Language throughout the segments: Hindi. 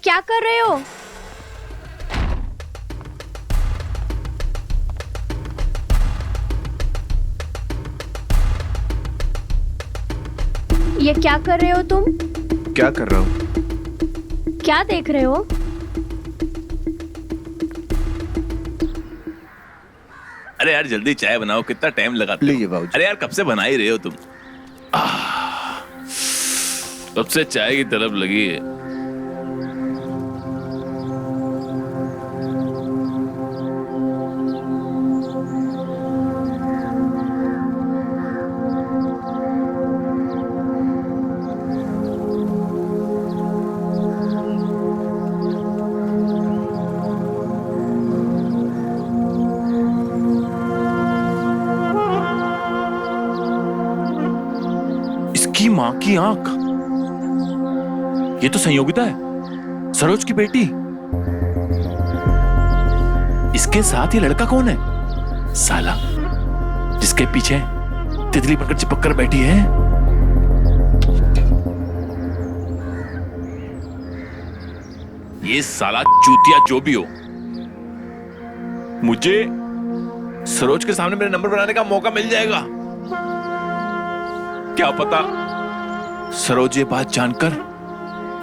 क्या कर रहे हो? ये क्या कर रहे हो तुम? क्या कर रहा हूँ? क्या देख रहे हो? अरे यार जल्दी चाय बनाओ, कितना टाइम लगाते लीजिए हो? बाबूजी। अरे यार कब से बना ही रहे हो तुम? कब से चाय की तरफ लगी है। इसकी मां की आंख, ये तो संयोगिता है, सरोज की बेटी। इसके साथ ये लड़का कौन है? साला जिसके पीछे तितली बनकर चिपक कर बैठी है। ये साला चूतिया जो भी हो, मुझे सरोज के सामने मेरे नंबर बनाने का मौका मिल जाएगा। क्या पता सरोज ये बात जानकर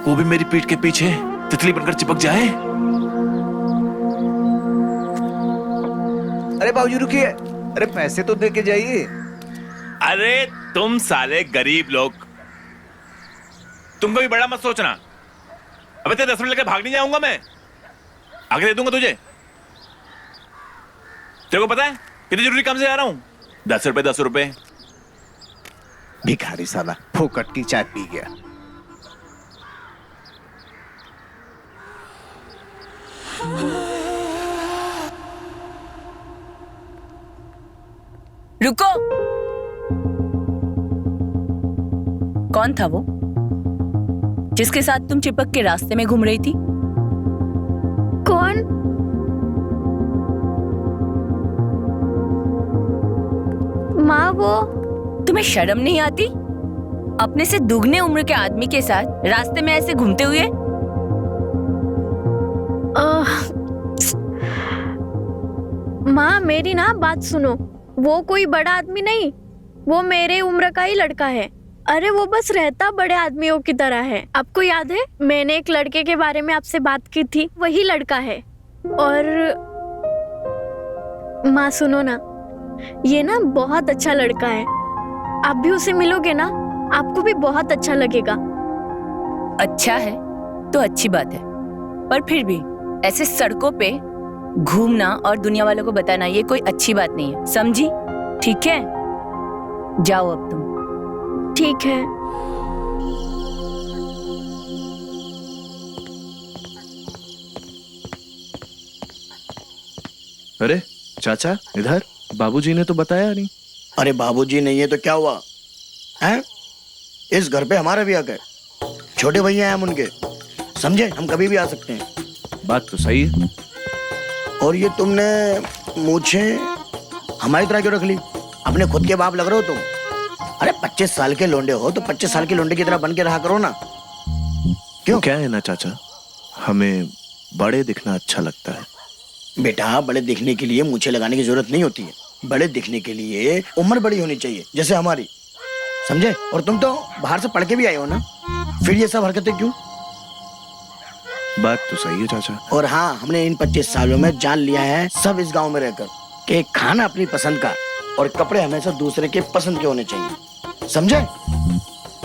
वो भी मेरी पीठ के पीछे तितली बनकर चिपक जाए। अरे बाबूजी रुकिए, अरे पैसे तो दे के जाइए। अरे तुम साले गरीब लोग, तुमको भी बड़ा मत सोचना। अबे तेरे 10 मिनट लेकर भाग नहीं जाऊंगा मैं, आगे दे दूंगा तुझे। तेरे को पता है कितनी जरूरी काम से आ रहा हूं? 10 रुपए 10 रुपए। भिखारी साला फोकट की चाय पी गया। रुको। कौन था वो जिसके साथ तुम चिपक के रास्ते में घूम रही थी? कौन? माँ वो। तुम्हें शर्म नहीं आती अपने से दुगने उम्र के आदमी के साथ रास्ते में ऐसे घूमते हुए? माँ मेरी ना बात सुनो, वो कोई बड़ा आदमी नहीं, वो मेरे उम्र का ही लड़का है। अरे वो बस रहता बड़े आदमियों की तरह है। आपको याद है मैंने एक लड़के के बारे में आपसे बात की थी, वही लड़का है। और माँ सुनो ना, ये ना बहुत अच्छा लड़का है। आप भी उसे मिलोगे ना, आपको भी बहुत अच्छा लगेगा। अच्छा है तो अच्छी बात है, पर फिर भी ऐसे सड़कों पे घूमना और दुनिया वालों को बताना ये कोई अच्छी बात नहीं है, समझी? ठीक है, जाओ अब तुम। ठीक है। अरे चाचा इधर, बाबूजी ने तो बताया नहीं। अरे बाबूजी नहीं है तो क्या हुआ हैं? इस घर पे हमारा भी हक है। छोटे भैया हैं हम उनके, समझे? हम कभी भी आ सकते हैं। बात तो सही है। और ये तुमने मूछे हमारी तरह क्यों रख ली? अपने खुद के बाप लग रहे हो तुम। अरे 25 साल के लोंडे हो तो 25 साल के लोंडे की तरह बन के रहा करो ना। क्यों? तो क्या है ना चाचा, हमें बड़े दिखना अच्छा लगता है। बेटा बड़े दिखने के लिए मूछे लगाने की जरूरत नहीं होती है। बड़े दिखने के लिए उम्र बड़ी होनी चाहिए, जैसे हमारी, समझे? और तुम तो बाहर से पढ़ के भी आए हो ना, फिर ये सब हरकतें क्यों? बात तो सही है चाचा। और हाँ, हमने इन 25 सालों में जान लिया है सब इस गांव में रहकर कि खाना अपनी पसंद का और कपड़े हमेशा दूसरे के पसंद के होने चाहिए, समझे?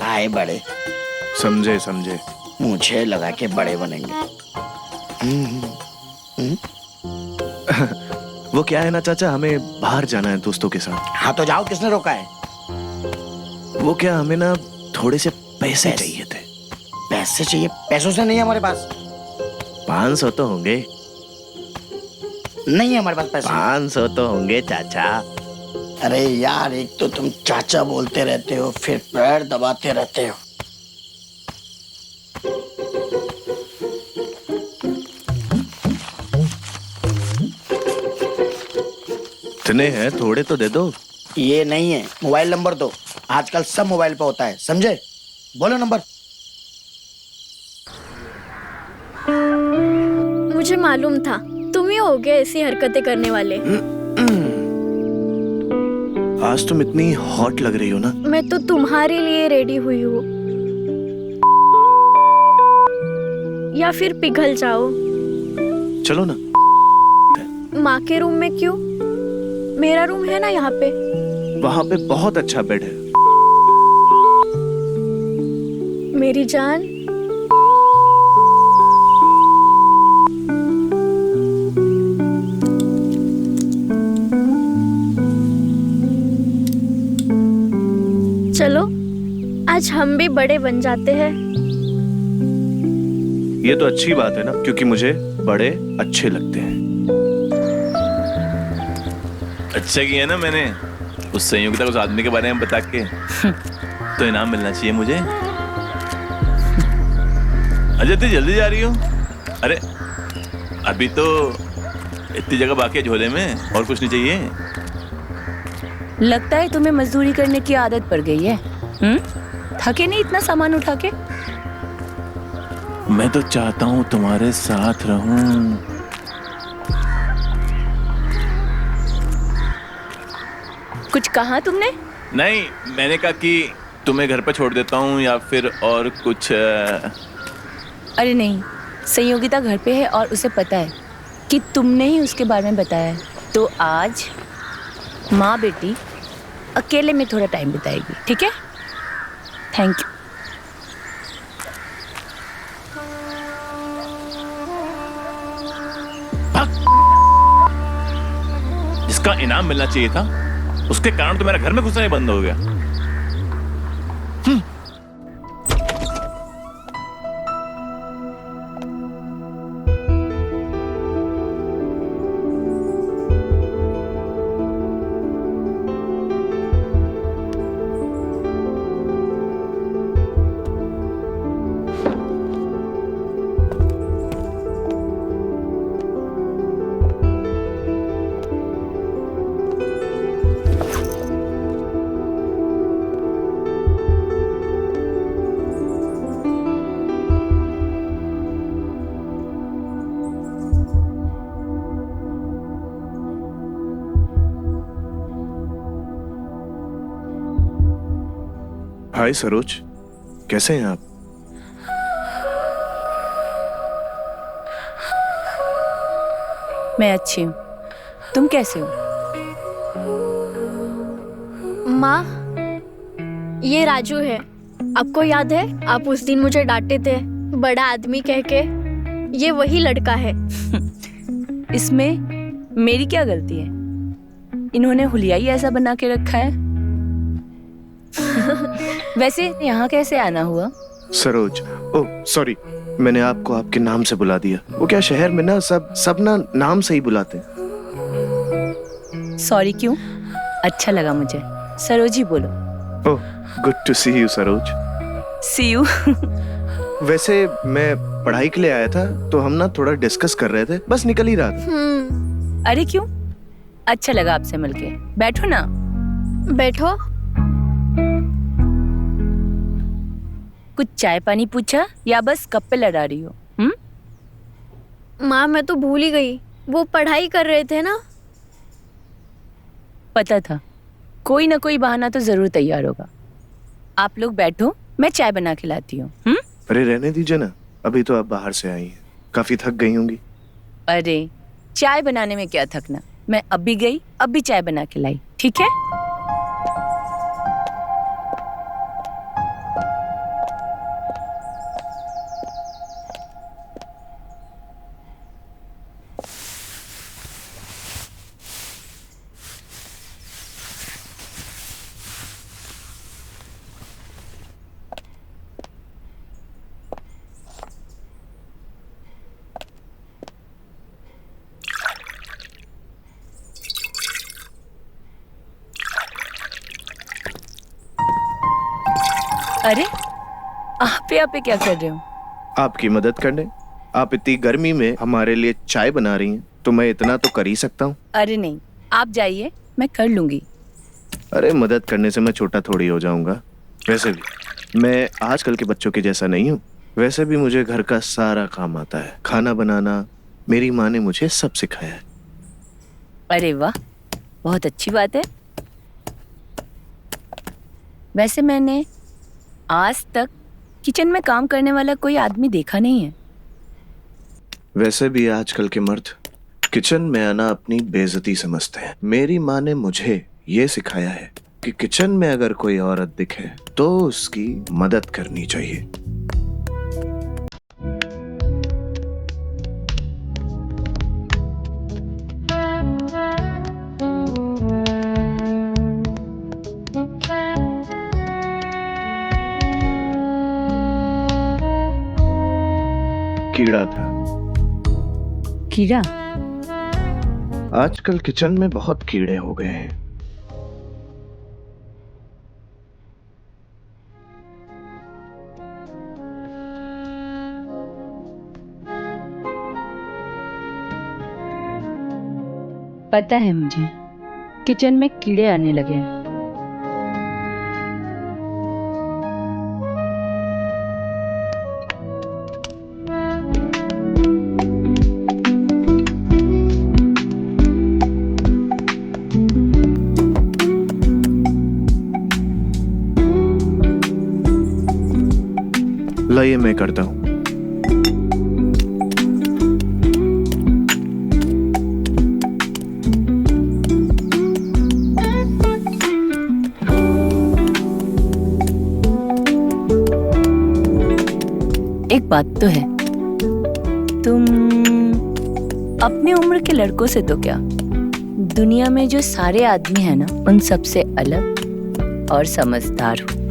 आए बड़े, समझे समझे। मूछे लगा के बड़े बनेंगे। वो क्या है ना चाचा, हमें बाहर जाना है दोस्तों के साथ। हाँ तो जाओ, किसने रोका है? वो क्या, हमें ना थोड़े से पैसे चाहिए थे। पैसे चाहिए? पैसों से नहीं है हमारे पास। 500 तो होंगे। नहीं है हमारे पास पैसे। 500 तो होंगे चाचा। अरे यार, एक तो तुम चाचा बोलते रहते हो, फिर पैर दबाते रहते हो। इतने हैं, थोड़े तो दे दो। ये नहीं है, मोबाइल नंबर दो। आजकल सब मोबाइल पे होता है, समझे? बोलो नंबर। मालूम था तुम ही होगे ऐसी हरकतें करने वाले। आज तुम इतनी हॉट लग रही हो ना। मैं तो तुम्हारे लिए रेडी हुई हूँ, या फिर पिघल जाओ। चलो ना। माँ के रूम में क्यों? मेरा रूम है ना यहाँ पे। वहां पे बहुत अच्छा बेड है। मेरी जान, चलो आज हम भी बड़े बन जाते हैं। ये तो अच्छी बात है ना, क्योंकि मुझे बड़े अच्छे लगते हैं। अच्छा किया ना मैंने उस संयोगिता को उस आदमी के बारे में बता के। तो इनाम मिलना चाहिए मुझे। अजय इतनी जल्दी जा रही हो? अरे अभी तो इतनी जगह बाकी है झोले में, और कुछ नहीं चाहिए? लगता है तुम्हें मजदूरी करने की आदत पड़ गई है। थके नहीं इतना सामान उठा के? मैं तो चाहता हूँ तुम्हारे साथ रहूं। कुछ कहा तुमने? नहीं, मैंने कहा कि तुम्हें घर पे छोड़ देता हूँ या फिर और कुछ। अरे नहीं, संयोगिता घर पे है और उसे पता है कि तुमने ही उसके बारे में बताया है। तो आज माँ बेटी अकेले में थोड़ा टाइम बिताएगी, ठीक है? Thank you. जिसका इनाम मिलना चाहिए था उसके कारण तो मेरा घर में घुसना ही बंद हो गया। हाय सरोज, कैसे हैं आप? मैं अच्छी हूँ, तुम कैसे हो? माँ, ये राजू है। आपको याद है आप उस दिन मुझे डांटे थे बड़ा आदमी कह के? ये वही लड़का है। इसमें मेरी क्या गलती है? इन्होंने हुलिया ही ऐसा बना के रखा है। वैसे यहाँ कैसे आना हुआ? सरोज, ओह सॉरी, मैंने आपको आपके नाम से बुला दिया। वो क्या शहर में ना सब ना नाम से ही बुलाते हैं। सॉरी क्यों? अच्छा लगा मुझे। सरोज ही बोलो। Oh, good to see you Saroj. See you. वैसे मैं पढ़ाई के लिए आया था, तो हम ना थोड़ा डिस्कस कर रहे थे, बस निकल ही रहा था। अरे क्यों? अच्छा लगा आपसे मिलके। बैठो ना। बैठो। कुछ चाय पानी पूछा या बस कप पे लड़ा रही हो? माँ, मैं तो भूल ही गई, वो पढ़ाई कर रहे थे ना। पता था कोई ना कोई बहाना तो जरूर तैयार होगा। आप लोग बैठो, मैं चाय बना के लाती हूँ। अरे रहने दीजिए ना, अभी तो आप बाहर से आई हैं, काफी थक गई होंगी। अरे चाय बनाने में क्या थकना, मैं अभी गई अभी चाय बना के लाई, ठीक है? अरे आप यहाँ पे क्या कर रहे हो? आपकी मदद करने। आप इतनी गर्मी में हमारे लिए चाय बना रही हैं, तो मैं इतना तो कर ही सकता हूँ। अरे नहीं, आप जाइए, मैं कर लूंगी। अरे मदद करने से मैं छोटा थोड़ी हो जाऊंगा। वैसे भी मैं आजकल के बच्चों के जैसा नहीं हूँ। वैसे भी मुझे घर का सारा काम आता है, खाना बनाना, मेरी माँ ने मुझे सब सिखाया है। अरे वाह, बहुत अच्छी बात है। वैसे मैंने आज तक किचन में काम करने वाला कोई आदमी देखा नहीं है। वैसे भी आजकल के मर्द किचन में आना अपनी बेइज्जती समझते हैं। मेरी माँ ने मुझे ये सिखाया है कि किचन में अगर कोई औरत दिखे तो उसकी मदद करनी चाहिए। कीड़ा था। कीड़ा? आजकल किचन में बहुत कीड़े हो गए हैं। पता है मुझे, किचन में कीड़े आने लगे हैं। लाइए मैं करता हूं। एक बात तो है, तुम अपनी उम्र के लड़कों से तो क्या, दुनिया में जो सारे आदमी हैं ना, उन सबसे अलग और समझदार हो।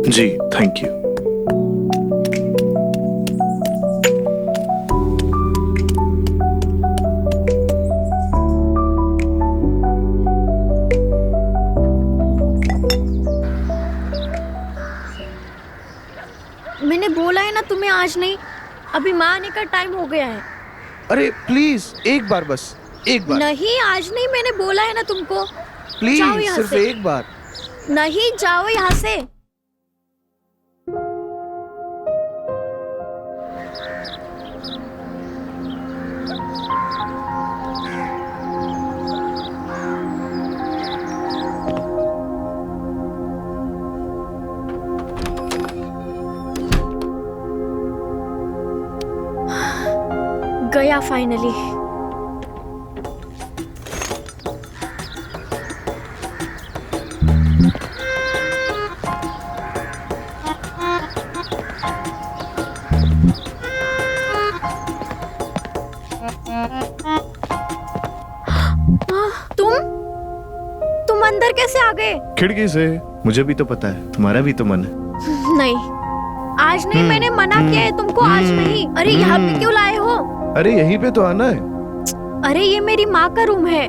जी थैंक यू। मैंने बोला है ना तुम्हें आज नहीं, अभी माँ आने का टाइम हो गया है। अरे प्लीज एक बार, बस एक बार। नहीं आज नहीं, मैंने बोला है ना तुमको। प्लीज जाओ यहाँ सिर्फ से। एक बार। नहीं, जाओ यहाँ से। गया फाइनली। तुम अंदर कैसे आ गए? खिड़की से। मुझे भी तो पता है, तुम्हारा भी तो मन है। नहीं, आज नहीं, मैंने मना किया है तुमको, आज नहीं। अरे यहाँ पे क्यों लाए हो? अरे यहीं पे तो आना है। अरे ये मेरी माँ का रूम है।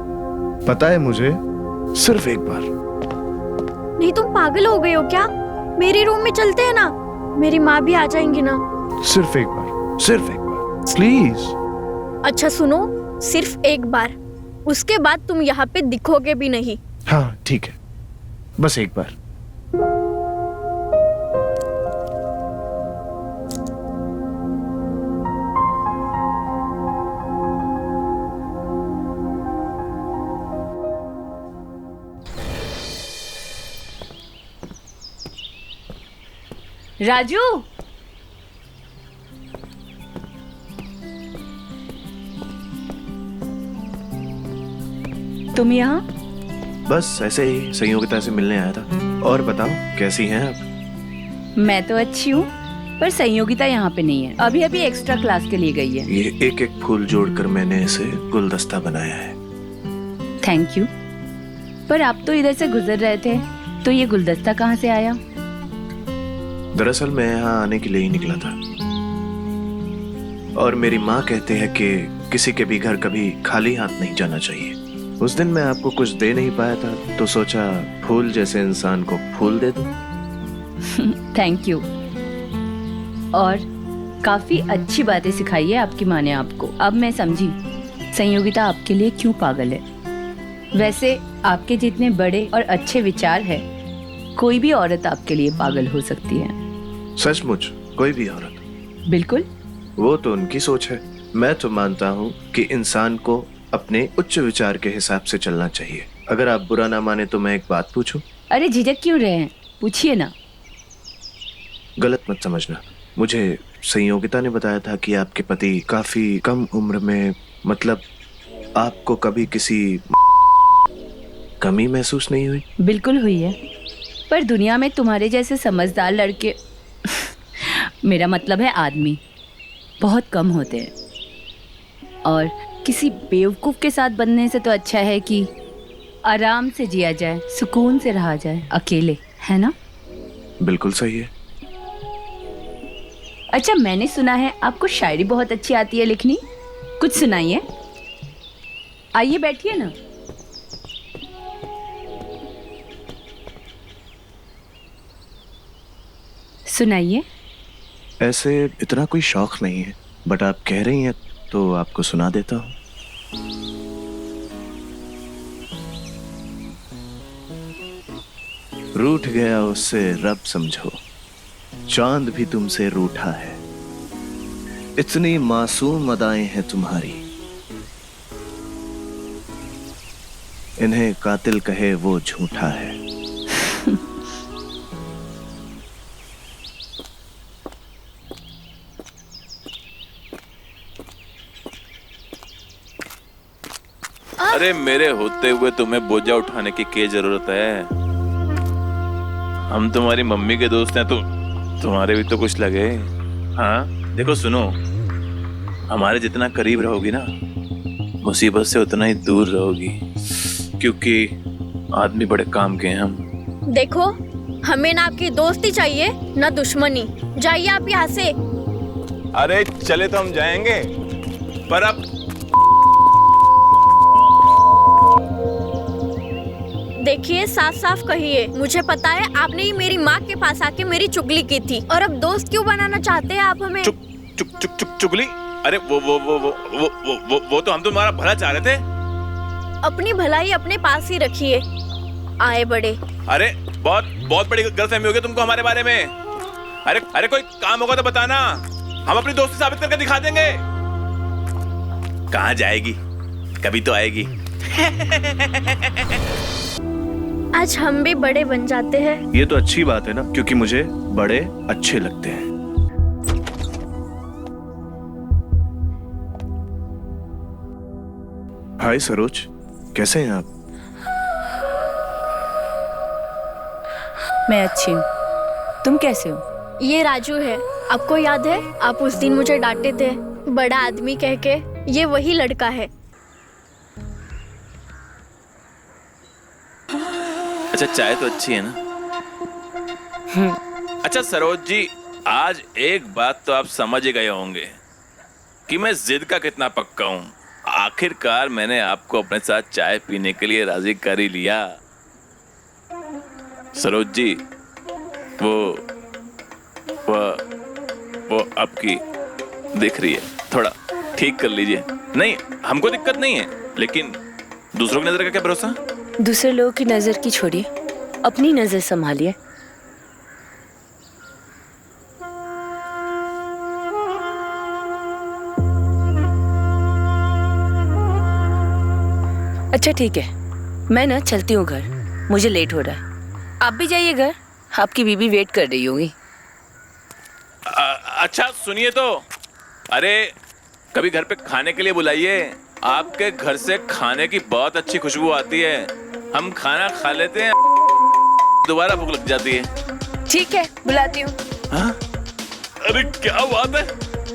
पता है मुझे, सिर्फ एक बार। नहीं, तुम पागल हो गए हो क्या? मेरी रूम में चलते हैं ना, मेरी माँ भी आ जाएंगी ना। सिर्फ एक बार, सिर्फ एक बार प्लीज। अच्छा सुनो, सिर्फ एक बार, उसके बाद तुम यहाँ पे दिखोगे भी नहीं। हाँ ठीक है, बस एक बार। राजू, तुम यहाँ? बस ऐसे ही संयोगिता से मिलने आया था। और बताओ कैसी हैं आप? मैं तो अच्छी हूँ, पर संयोगिता यहाँ पे नहीं है। अभी अभी एक्स्ट्रा क्लास के लिए गई है। ये एक एक फूल जोड़कर मैंने इसे गुलदस्ता बनाया है। Thank you. पर आप तो इधर से गुजर रहे थे, तो ये गुलदस्ता कहाँ से आया? दरअसल मैं यहाँ आने के लिए ही निकला था, और मेरी माँ कहते हैं कि किसी के भी घर कभी खाली हाथ नहीं जाना चाहिए। उस दिन मैं आपको कुछ दे नहीं पाया था, तो सोचा फूल जैसे इंसान को फूल दे दूं। Thank you. और काफी अच्छी बातें सिखाई है आपकी माँ ने आपको। अब मैं समझी संयोगिता आपके लिए क्यों पागल है। वैसे आपके जितने बड़े और अच्छे विचार है, कोई भी औरत आपके लिए पागल हो सकती है। सचमुच कोई भी औरत? बिल्कुल। वो तो उनकी सोच है। मैं तो मानता हूँ कि इंसान को अपने उच्च विचार के हिसाब से चलना चाहिए। अगर आप बुरा ना माने तो मैं एक बात पूछूं? अरे झिझक क्यों रहे हैं, पूछिए ना। गलत मत समझना, मुझे संयोगिता ने बताया था कि आपके पति काफी कम उम्र में, मतलब आपको कभी किसी कमी महसूस नहीं हुई? बिल्कुल हुई है, पर दुनिया में तुम्हारे जैसे समझदार लड़के मेरा मतलब है आदमी बहुत कम होते हैं, और किसी बेवकूफ के साथ बनने से तो अच्छा है कि आराम से जिया जाए, सुकून से रहा जाए अकेले, है ना? बिल्कुल सही है। अच्छा, मैंने सुना है आपको शायरी बहुत अच्छी आती है लिखनी, कुछ सुनाइए। आइए बैठिए ना। सुनाइए। ऐसे इतना कोई शौक नहीं है, बट आप कह रही हैं तो आपको सुना देता हूँ। रूठ गया उससे रब समझो, चांद भी तुमसे रूठा है, इतनी मासूम अदाएं हैं तुम्हारी, इन्हें कातिल कहे वो झूठा है। अरे मेरे होते हुए तुम्हें बोझा उठाने की क्या जरूरत है? हम तुम्हारी मम्मी के दोस्त हैं, तो तुम्हारे भी तो कुछ लगे। हाँ देखो सुनो, हमारे जितना करीब रहोगी ना, मुसीबत से उतना ही दूर रहोगी, क्योंकि आदमी बड़े काम के हैं हम। देखो, हमें ना आपकी दोस्ती चाहिए ना दुश्मनी। जाइए आप यहाँ से। अरे चले तो हम जाएंगे, पर अब देखिए, साफ साफ कहिए, मुझे पता है आपने ही मेरी माँ के पास आके मेरी चुगली की थी, और अब दोस्त क्यों बनाना चाहते हैं आप हमें? चुप चुप चुप चुप चुगली? अरे वो तो हम तुम्हारा भला चाह रहे थे। अपनी भलाई अपने पास ही रखिए, आए बड़े। अरे बहुत बहुत बड़ी गलतफहमी हो गई तुमको हमारे बारे में। अरे कोई काम होगा तो बताना, हम अपनी दोस्ती साबित करके दिखा देंगे। कहाँ जाएगी, कभी तो आएगी। आज हम भी बड़े बन जाते हैं। ये तो अच्छी बात है ना, क्योंकि मुझे बड़े अच्छे लगते हैं। हाय सरोज, कैसे हैं आप? मैं अच्छी हूँ, तुम कैसे हो? ये राजू है, आपको याद है? आप उस दिन मुझे डांटे थे बड़ा आदमी कह के। ये वही लड़का है। अच्छा, चाय तो अच्छी है ना? अच्छा सरोज जी, आज एक बात तो आप समझ ही गए होंगे कि मैं जिद का कितना पक्का हूँ। आखिरकार मैंने आपको अपने साथ चाय पीने के लिए राजी कर ही लिया। सरोज जी, वो आपकी दिख रही है, थोड़ा ठीक कर लीजिए। नहीं, हमको दिक्कत नहीं है, लेकिन दूसरों की नजर का क्या भरोसा? दूसरे लोगों की नजर की छोड़िए, अपनी नजर संभालिए। अच्छा ठीक है, मैं ना चलती हूँ घर, मुझे लेट हो रहा है। आप भी जाइए घर, आपकी बीबी वेट कर रही होगी। अच्छा सुनिए तो, अरे कभी घर पे खाने के लिए बुलाइए। आपके घर से खाने की बहुत अच्छी खुशबू आती है। हम खाना खा लेते हैं, दोबारा भूख लग जाती है। ठीक है, बुलाती हूँ। हाँ? अरे क्या बात है,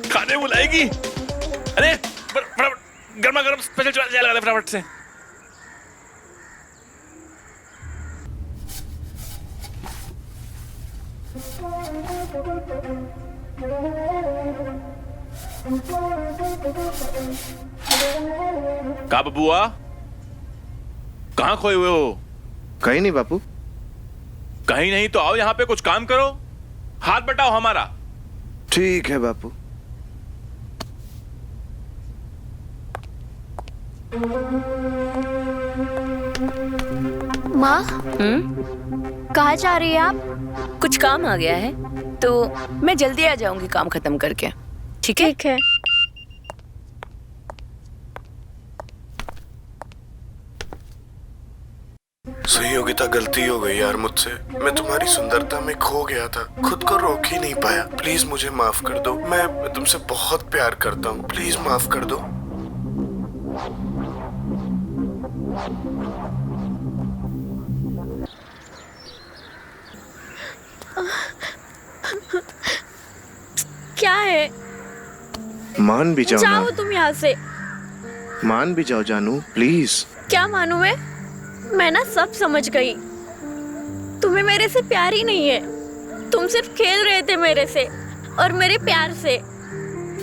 खाने बुलाएगी? अरे फटाफट गर्मा गर्म स्पेशल चाय लगा दे फटाफट से। का बबुआ, कहाँ खोए हुए हो? कहीं नहीं बापू। कहीं नहीं तो आओ यहाँ पे कुछ काम करो, हाथ बटाओ हमारा। ठीक है बापू। माँ, हम्म? कहाँ जा रही है आप? कुछ काम आ गया है तो मैं जल्दी आ जाऊंगी काम खत्म करके, ठीक है? ठीक है। सहयोगिता, गलती हो गई यार मुझसे। मैं तुम्हारी सुंदरता में खो गया था, खुद को रोक ही नहीं पाया। प्लीज मुझे माफ कर दो। मैं तुमसे बहुत प्यार करता हूँ, प्लीज माफ कर दो। क्या है? मान भी जाओ जाओ ना, तुम यहाँ से। मान भी जाओ जानू, प्लीज। क्या मानूं मैं ना सब समझ गई। तुम्हें मेरे से प्यार ही नहीं है। तुम सिर्फ खेल रहे थे मेरे से और मेरे प्यार से।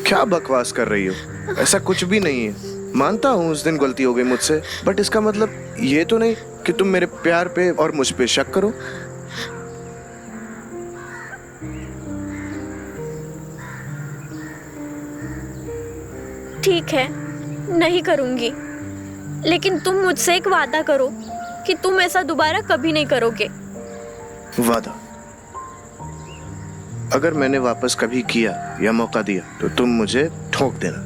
क्या बकवास कर रही हो? ऐसा कुछ भी नहीं है। मानता हूँ उस दिन गलती हो गई मुझसे, बट इसका मतलब ये तो नहीं कि तुम मेरे प्यार पे और मुझ पे शक करो। ठीक है, नहीं करूंगी, लेकिन तुम मुझसे एक वादा करो कि तुम ऐसा दोबारा कभी नहीं करोगे। वादा? अगर मैंने वापस कभी किया या मौका दिया तो तुम मुझे ठोक देना।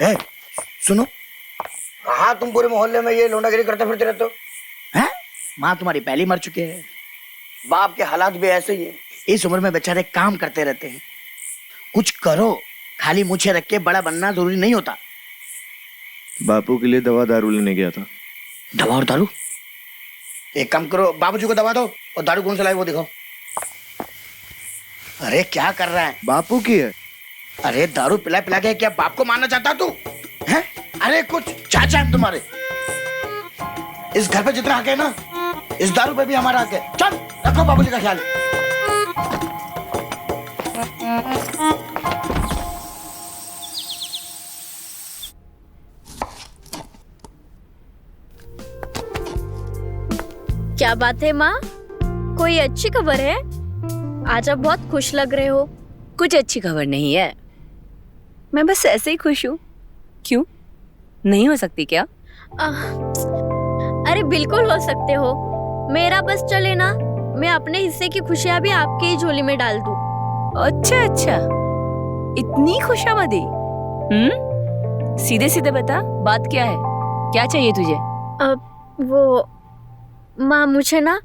ए, सुनो, कहाँ तुम पूरे मोहल्ले में ये लौंडागिरी करते फिरते रहते हो? हैं? माँ तुम्हारी पहली मर चुके हैं, बाप के हालात भी ऐसे ही है। इस उम्र में बेचारे काम करते रहते हैं। कुछ करो, खाली मुझे रख के बड़ा बनना जरूरी नहीं होता। बापू के लिए दवा दारू लेने गया था। दवा और दारू? एक काम करो, बाबूजी को दवा दो और दारू कौन सा लाए वो दिखाओ। अरे क्या कर रहा है? बापू की है। अरे दारू पिला पिला के क्या बाप को मारना चाहता तू? हैं? अरे कुछ चाचा है तुम्हारे। इस घर पे जितना हक है ना, इस दारू पे भी हमारा हक है। चल रखो बाबूजी का ख्याल। क्या बात है माँ, कोई अच्छी खबर है? आज आप बहुत खुश लग रहे हो। कुछ अच्छी खबर नहीं है, मैं बस ऐसे ही खुश हूँ। क्यों, नहीं हो सकती क्या? अरे बिल्कुल हो सकते हो। मेरा बस चले ना, मैं अपने हिस्से की खुशियाँ भी आपके ही झोली में डाल दूँ। अच्छा अच्छा, इतनी खुशामदी। सीधे सीधे बता, बात क्या है? क्या चाहिए तुझे? वो माँ, मुझे ना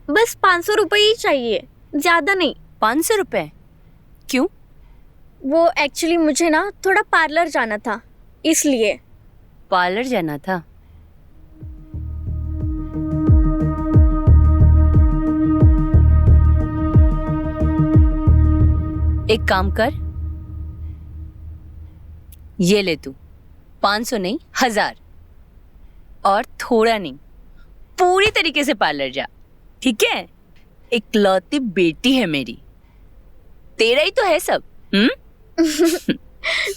बस 500 रुपए ही चाहिए, ज्यादा नहीं। 500 रुपए? क्यों? वो एक्चुअली मुझे ना थोड़ा पार्लर जाना था, इसलिए। पार्लर जाना था? एक काम कर, ये ले तू। 500 नहीं, 1000। और थोड़ा नहीं, पूरी तरीके से पार्लर जा, ठीक है? इकलौती बेटी है मेरी, तेरा ही तो है सब।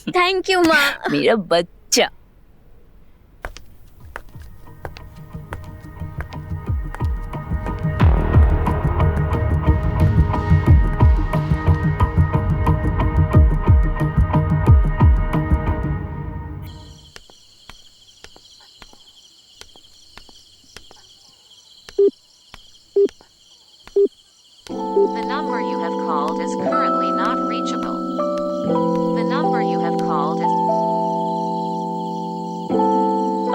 थैंक यू माँ। मेरा बच्चा। The number you have called is currently not reachable. The number you have called is...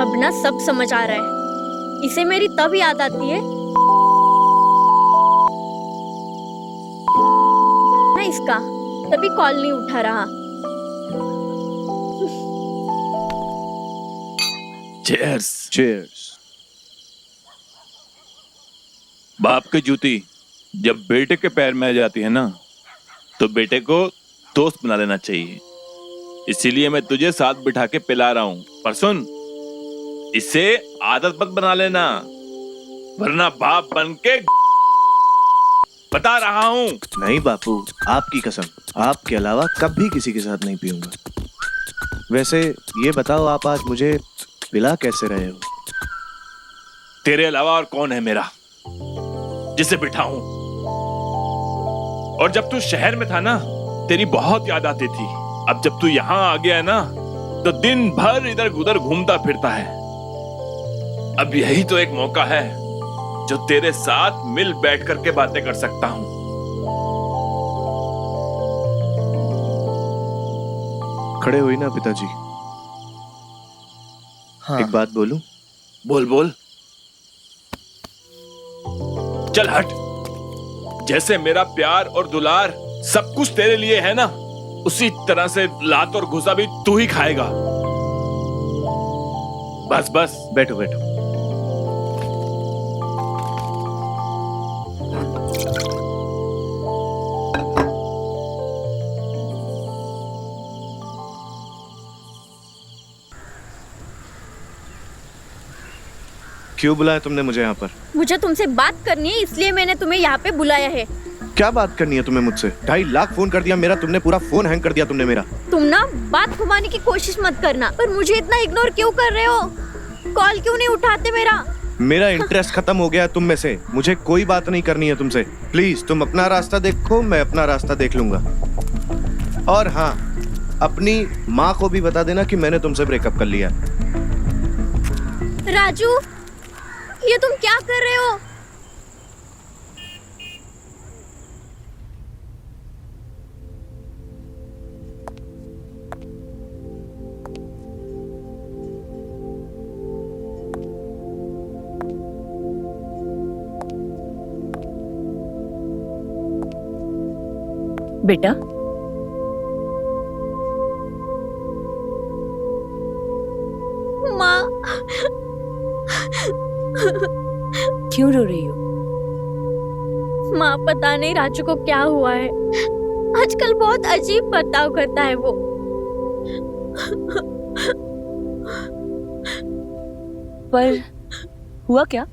अब ना सब समझ आ रहा है। इसे मेरी तब याद आती है ना इसका, तभी कॉल नहीं उठा रहा। चीयर्स। चीयर्स। बाप की जूती जब बेटे के पैर में आ जाती है ना, तो बेटे को दोस्त बना लेना चाहिए। इसीलिए मैं तुझे साथ बिठा के पिला रहा हूं। पर सुन, इसे आदत मत बना लेना, वरना बाप बन के बता रहा हूं। नहीं बापू, आपकी कसम, आपके अलावा कभी किसी के साथ नहीं पीऊंगा। वैसे ये बताओ, आप आज मुझे पिला कैसे रहे हो? तेरे अलावा और कौन है मेरा जिसे बिठाऊं? और जब तू शहर में था ना, तेरी बहुत याद आती थी। अब जब तू यहाँ आ गया है ना, तो दिन भर इधर उधर घूमता फिरता है। अब यही तो एक मौका है जो तेरे साथ मिल बैठ करके बातें कर सकता हूँ। खड़े हुई ना पिताजी। हाँ। एक बात बोलूं? बोल बोल। चल हट। जैसे मेरा प्यार और दुलार सब कुछ तेरे लिए है ना, उसी तरह से लात और घुसा भी तू ही खाएगा। बस बस बैठो बैठो। क्यों बुलाया तुमने मुझे यहाँ पर? मुझे तुमसे बात करनी है, इसलिए मैंने तुम्हें यहाँ पे बुलाया है। क्या बात करनी है तुम्हें मुझसे? 2.5 लाख फोन कर दिया मेरा तुमने, पूरा फोन हैंग कर दिया तुमने मेरा। तुम ना बात घुमाने की कोशिश मत करना। पर मुझे इतना इग्नोर क्यों कर रहे हो? कॉल क्यों नहीं उठाते मेरा? मेरा इंटरेस्ट खत्म हो गया तुम में से। मुझे कोई बात नहीं करनी है तुमसे। प्लीज तुम अपना रास्ता देखो, मैं अपना रास्ता देख लूंगा। और हाँ, अपनी माँ को भी बता देना कि मैंने तुमसे ब्रेकअप कर लिया। राजू, ये तुम क्या कर रहे हो? बेटा, माँ, क्यों रो रही हो? माँ पता नहीं राजू को क्या हुआ है। आजकल बहुत अजीब बर्ताव करता है वो। पर हुआ क्या?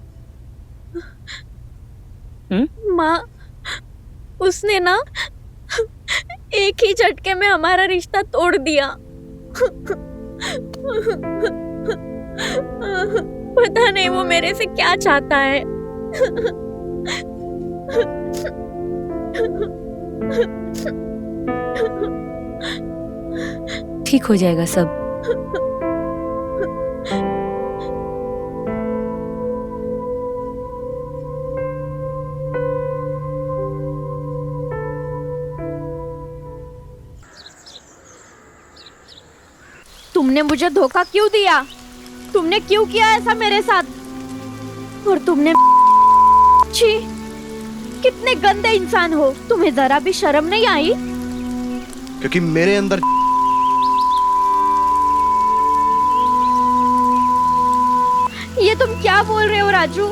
माँ, उसने ना एक ही झटके में हमारा रिश्ता तोड़ दिया। पता नहीं वो मेरे से क्या चाहता है। ठीक हो जाएगा सब। तुमने मुझे धोखा क्यों दिया? तुमने क्यों किया ऐसा मेरे साथ? और तुमने छी, कितने गंदे इंसान हो। तुम्हें जरा भी शर्म नहीं आई? क्योंकि मेरे अंदर ये तुम क्या बोल रहे हो राजू?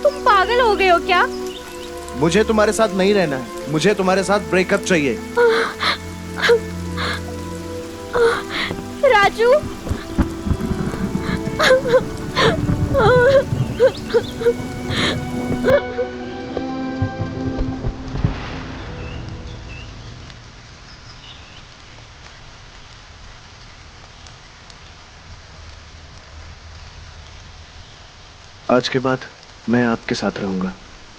तुम पागल हो गए हो क्या? मुझे तुम्हारे साथ नहीं रहना है। मुझे तुम्हारे साथ ब्रेकअप चाहिए। राजू, आज के बाद मैं आपके साथ रहूंगा।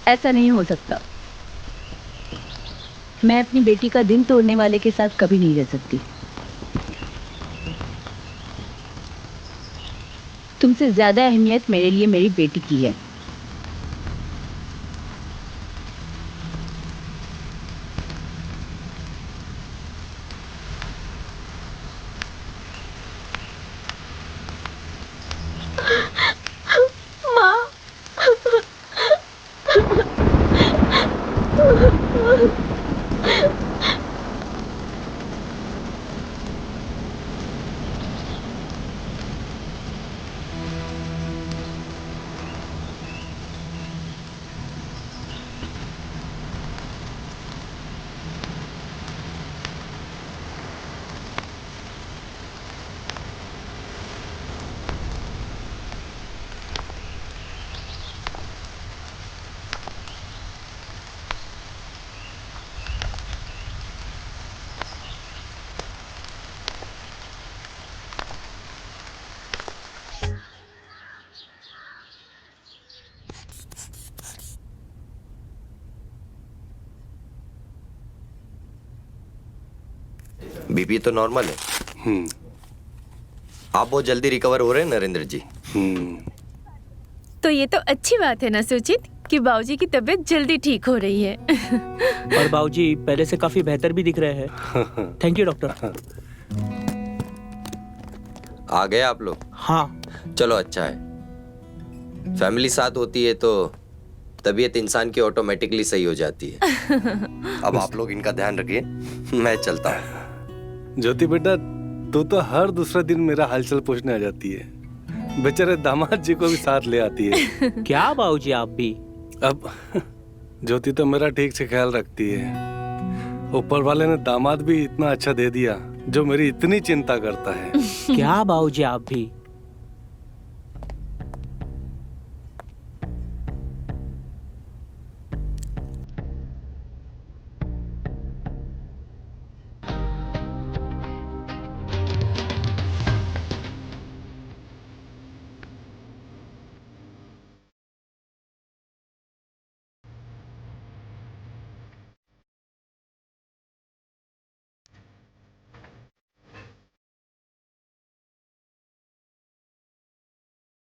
ऐसा नहीं हो सकता। मैं अपनी बेटी का दिल तोड़ने वाले के साथ कभी नहीं रह सकती। तुमसे ज्यादा अहमियत मेरे लिए मेरी बेटी की है। बीपी तो नॉर्मल है। आप बहुत जल्दी रिकवर हो रहे हैं नरेंद्र जी। तो ये तो अच्छी बात है ना सुचित कि बाबूजी की तबीयत जल्दी ठीक हो रही है। और बाबूजी पहले से काफी बेहतर भी दिख रहे हैं। Thank you doctor. आ गए आप लोग? हाँ। चलो अच्छा है, फैमिली साथ होती है तो तबीयत इंसान की ऑटोमेटिकली सही हो जाती है। अब आप लोग इनका ध्यान रखिए, मैं चलता हूँ। ज्योति बेटा, तू तो हर दूसरा दिन मेरा हालचाल पूछने आ जाती है। बेचारे दामाद जी को भी साथ ले आती है। क्या बाबूजी आप भी? अब ज्योति तो मेरा ठीक से ख्याल रखती है। ऊपर वाले ने दामाद भी इतना अच्छा दे दिया जो मेरी इतनी चिंता करता है। क्या बाबूजी आप भी?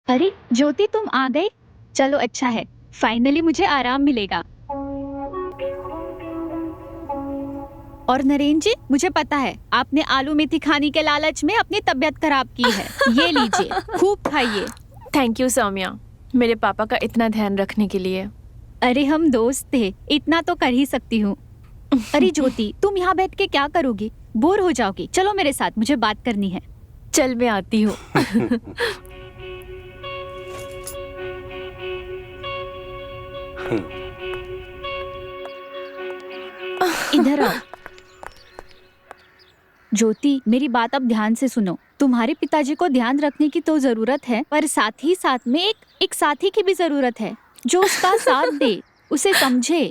अरे ज्योति, तुम आ गई। चलो अच्छा है, फाइनली मुझे आराम मिलेगा। और नरेंद्र जी, मुझे पता है आपने आलू मेथी खाने के लालच में अपनी तबीयत खराब की है। ये लीजिए, खूब खाइए। थैंक यू सौम्या, मेरे पापा का इतना ध्यान रखने के लिए। अरे हम दोस्त थे, इतना तो कर ही सकती हूँ। अरे ज्योति, तुम यहाँ बैठ के क्या करोगी? बोर हो जाओगी। चलो मेरे साथ, मुझे बात करनी है। चल मैं आती हूँ। इधर आओ। ज्योति, मेरी बात अब ध्यान से सुनो। तुम्हारे पिताजी को ध्यान रखने की तो जरूरत है, पर साथ ही साथ में एक साथी की भी जरूरत है जो उसका साथ दे, उसे समझे।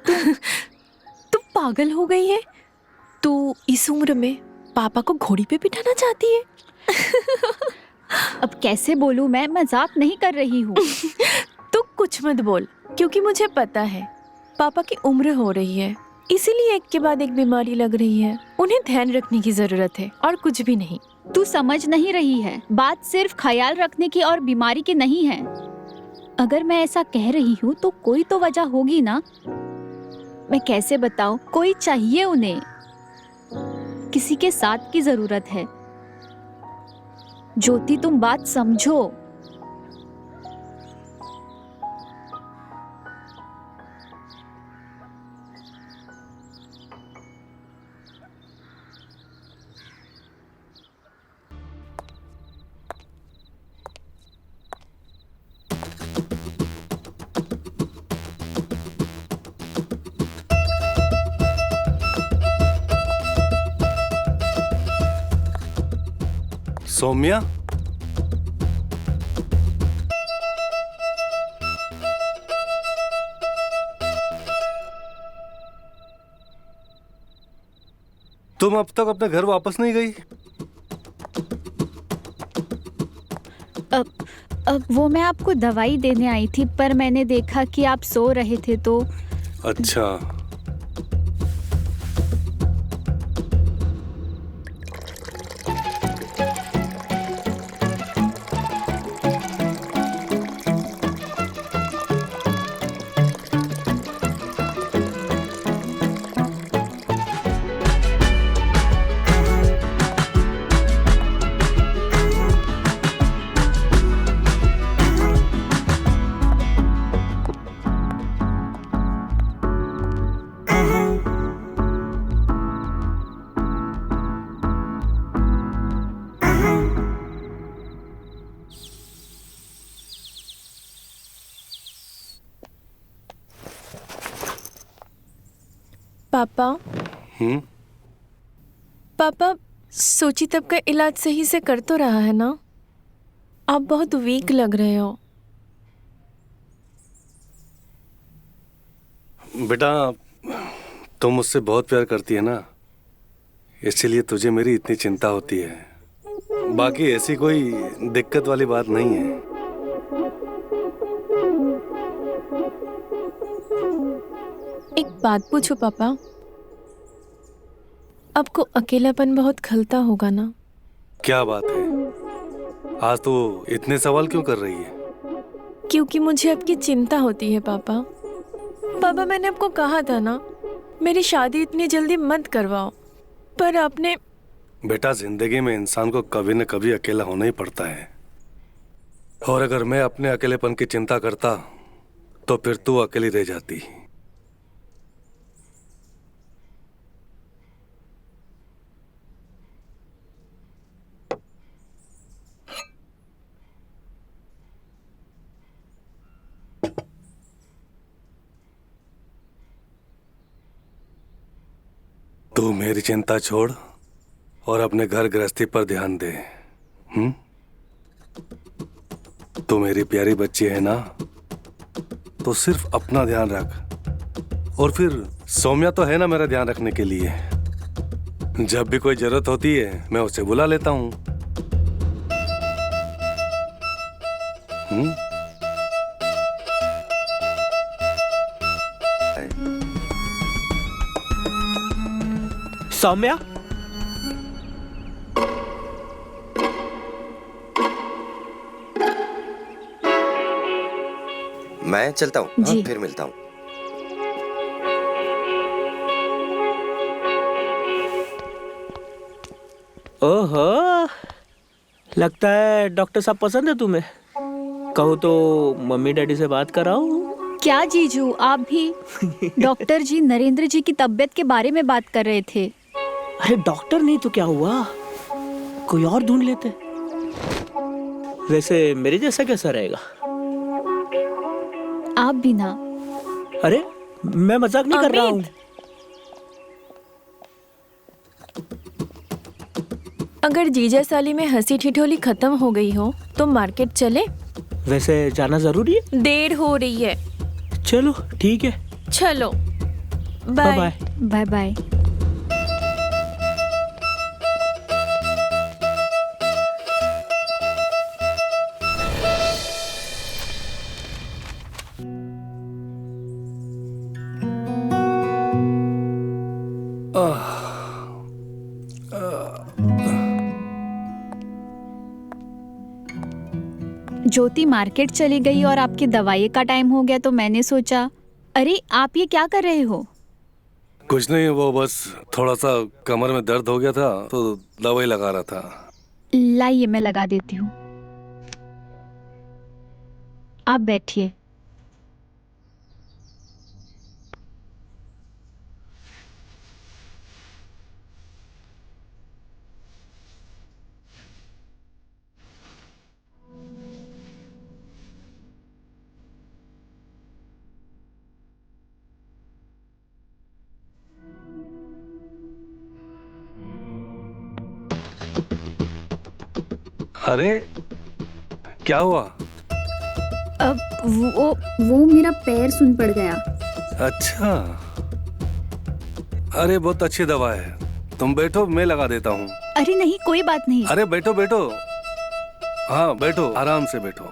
तुम पागल हो गई है? तू इस उम्र में पापा को घोड़ी पे बिठाना चाहती है? अब कैसे बोलूं, मैं मजाक नहीं कर रही हूँ। तू कुछ मत बोल, क्योंकि मुझे पता है पापा की उम्र हो रही है, इसीलिए एक के बाद एक बीमारी लग रही है। उन्हें ध्यान रखने की जरूरत है और कुछ भी नहीं। तू समझ नहीं रही है, बात सिर्फ ख्याल रखने की और बीमारी की नहीं है। अगर मैं ऐसा कह रही हूँ तो कोई तो वजह होगी ना। मैं कैसे बताऊं, कोई चाहिए उन्हें, किसी के साथ की जरूरत है। ज्योति, तुम बात समझो। सौम्या, तुम अब तक अपने घर वापस नहीं गई? अब वो मैं आपको दवाई देने आई थी, पर मैंने देखा कि आप सो रहे थे तो। अच्छा। पापा, हम्म। पापा, सुचित अब का इलाज सही से कर तो रहा है ना? आप बहुत वीक लग रहे हो। बेटा, तुम मुझसे बहुत प्यार करती है ना, इसीलिए तुझे मेरी इतनी चिंता होती है। बाकी ऐसी कोई दिक्कत वाली बात नहीं है। एक बात पूछो पापा, आपको अकेलापन बहुत खलता होगा ना? क्या बात है, आज तो इतने सवाल क्यों कर रही है? क्योंकि मुझे आपकी चिंता होती है पापा। पापा मैंने आपको कहा था ना, मेरी शादी इतनी जल्दी मत करवाओ, पर आपने। बेटा, जिंदगी में इंसान को कभी न कभी अकेला होना ही पड़ता है, और अगर मैं अपने अकेलेपन की चिंता करता तो फिर तू अकेली रह जाती। तू मेरी चिंता छोड़ और अपने घर गृहस्थी पर ध्यान दे। तू मेरी प्यारी बच्ची है ना, तो सिर्फ अपना ध्यान रख। और फिर सौम्या तो है ना मेरा ध्यान रखने के लिए। जब भी कोई जरूरत होती है मैं उसे बुला लेता हूँ। सौम्या, मैं चलता हूँ। हाँ, फिर मिलता हूँ। ओहो, लगता है डॉक्टर साहब पसंद है तुम्हें। कहो तो मम्मी डैडी से बात कराओ। क्या जीजू, आप भी? डॉक्टर जी नरेंद्र जी की तबीयत के बारे में बात कर रहे थे। अरे डॉक्टर नहीं तो क्या हुआ, कोई और ढूंढ लेते। वैसे मेरे जैसा कैसा रहेगा? आप भी ना। अरे मैं मजाक नहीं कर रहा हूँ। अगर जीजा साली में हंसी ठिठोली खत्म हो गई हो तो मार्केट चले? वैसे जाना जरूरी है? देर हो रही है। चलो ठीक है, चलो बाय बाय बाय बाय। ज्योति मार्केट चली गई और आपकी दवाई का टाइम हो गया, तो मैंने सोचा। अरे आप ये क्या कर रहे हो? कुछ नहीं, वो बस थोड़ा सा कमर में दर्द हो गया था तो दवाई लगा रहा था। लाइए मैं लगा देती हूँ, आप बैठिए। अरे क्या हुआ? अब वो मेरा पैर सुन पड़ गया। अच्छा, अरे बहुत अच्छी दवा है, तुम बैठो मैं लगा देता हूँ। अरे नहीं, कोई बात नहीं। अरे बैठो बैठो, हाँ बैठो, आराम से बैठो।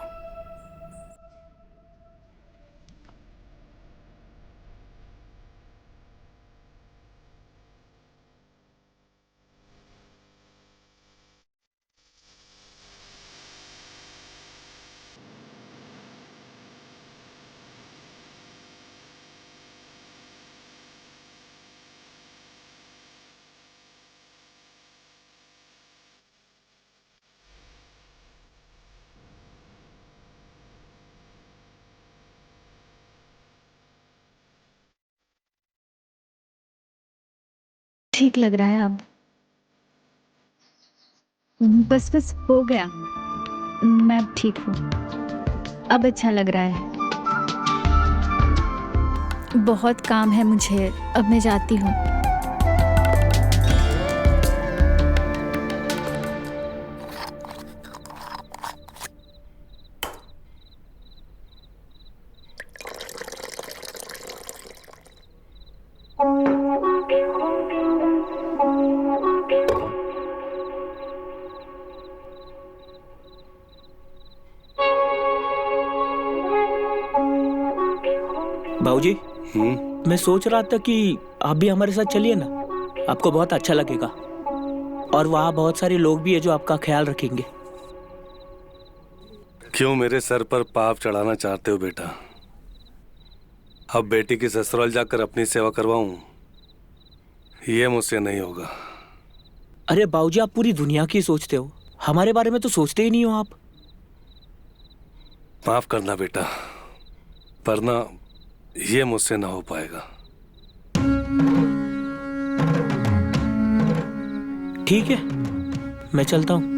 ठीक लग रहा है अब। बस बस हो गया, मैं अब ठीक हूँ। अब अच्छा लग रहा है। बहुत काम है मुझे, अब मैं जाती हूँ। बाबूजी, मैं सोच रहा था कि आप भी हमारे साथ चलिए ना। आपको बहुत अच्छा लगेगा और वहाँ बहुत सारे लोग भी है जो आपका ख्याल रखेंगे। क्यों मेरे सर पर पाप चढ़ाना चाहते हो बेटा? अब बेटी की ससुराल जाकर अपनी सेवा करवाऊं, ये मुझसे नहीं होगा। अरे बाबूजी, आप पूरी दुनिया की सोचते हो, हमारे बारे में तो सोचते ही नहीं हो आप। माफ करना बेटा, पर ना ये मुझसे ना हो पाएगा। ठीक है, मैं चलता हूँ।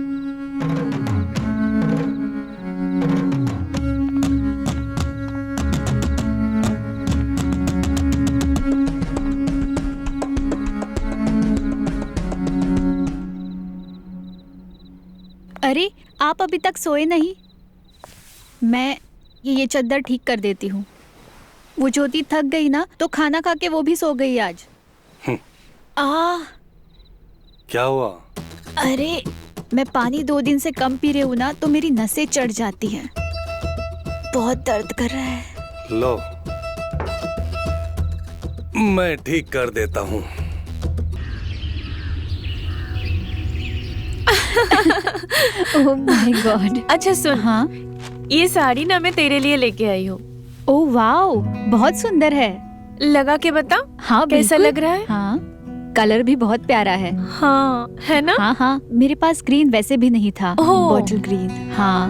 अरे आप अभी तक सोए नहीं? मैं ये चद्दर ठीक कर देती हूँ। वो ज्योति थक गई ना तो खाना खा के वो भी सो गई आज। क्या हुआ? अरे मैं पानी 2 दिन से कम पी रही हूँ ना, तो मेरी नसें चढ़ जाती हैं। बहुत दर्द कर रहा है। लो, मैं ठीक कर देता हूँ। Oh my God. अच्छा सुन, हाँ ये साड़ी ना मैं तेरे लिए लेके आई हूँ। ओह वाओ, बहुत सुंदर है। लगा के बता। हाँ कैसा बिल्कुल। लग रहा है? हाँ, कलर भी बहुत प्यारा है। हाँ है ना? हाँ हाँ, मेरे पास ग्रीन वैसे भी नहीं था। ओह। Bottle green. हाँ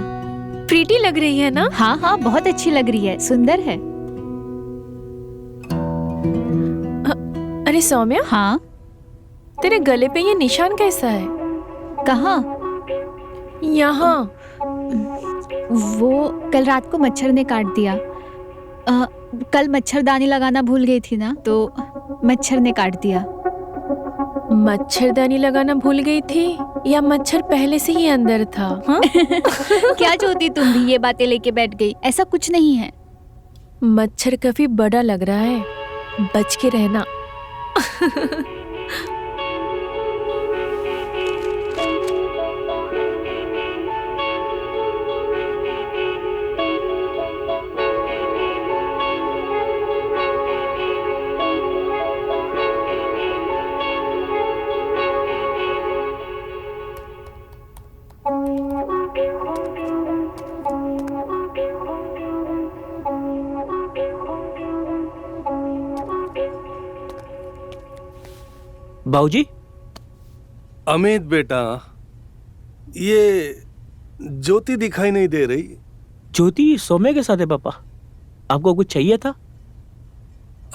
प्रीटी लग रही है ना? हाँ हाँ, बहुत अच्छी लग रही है, सुंदर है। अरे सौम्या, हाँ तेरे गले पे ये निशान कैसा है? कहाँ? यहाँ। वो कल रात को मच्छर ने काट दिया। कल मच्छरदानी लगाना भूल गई थी ना, तो मच्छर ने काट दिया। मच्छरदानी लगाना भूल गई थी या मच्छर पहले से ही अंदर था? हाँ? क्या जोती, तुम भी ये बातें लेके बैठ गई? ऐसा कुछ नहीं है। मच्छर काफी बड़ा लग रहा है, बच के रहना। बाबूजी, अमित बेटा, ये ज्योति दिखाई नहीं दे रही। ज्योति सौम्या के साथ है पापा। आपको कुछ चाहिए था?